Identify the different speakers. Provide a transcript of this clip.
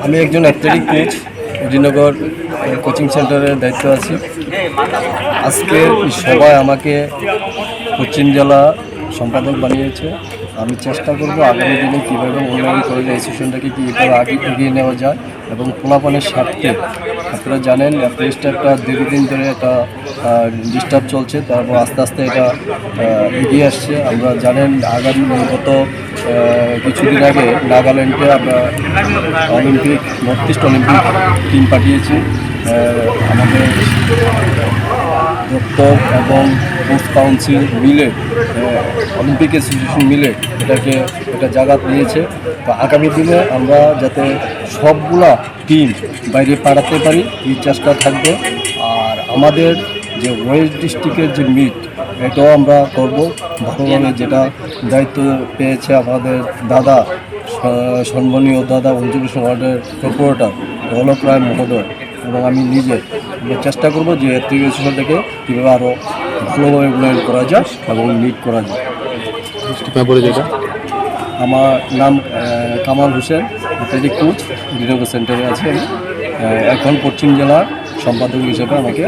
Speaker 1: আমি একজন athletic coach Srinagar coaching সেন্টারের দায়িত্ব আছি। আজকে সবাই আমাকে পশ্চিম জেলা সম্পাদক বানিয়েছে। আমি চেষ্টা করব আগামী দিনে কীভাবে উন্নয়ন করে এই সেশনটাকে কীভাবে আগে এগিয়ে নেওয়া যায় এবং পোলাপানের স্বার্থে। আপনারা জানেন অ্যাথলেটিক্সটা একটা দীর্ঘদিন ধরে একটা ডিস্টার্ব চলছে, তারপর আস্তে আস্তে এটা এগিয়ে আসছে। আমরা জানেন আগামী গত কিছুদিন আগে নাগাল্যান্ডে আমরা নর্থ ইস্ট অলিম্পিক টিম পাঠিয়েছি। আমাদের দপ্তর এবং কোচ কাউন্সিল মিলে অলিম্পিক অ্যাসোসিয়েশন মিলে এটা জায়গা দিয়েছে। তো আগামী দিনে আমরা যাতে সবগুলা টিম বাইরে পাঠাতে পারি এই চেষ্টা থাকবে। আর আমাদের যে ওয়েস্ট ডিস্ট্রিক্টের যে মিট এটাও আমরা করব ভালোভাবে, যেটা দায়িত্ব পেয়েছে আমাদের দাদা, সম্মানীয় দাদা অঞ্চল ওয়ার্ডের কর্পোরেটর অলক রায় মহোদয় এবং আমি নিজে চেষ্টা করব যে অ্যাথলেটিক থেকে কীভাবে আরও ভালোভাবে উন্নয়ন করা যায় এবং মিট করা যায়।
Speaker 2: যেটা
Speaker 1: আমার নাম কামাল হোসেন, অ্যাথলেটিক কোচ শ্রীনগর সেন্টারে আছে। আমি এখন পশ্চিম জেলার সম্পাদক হিসেবে আমাকে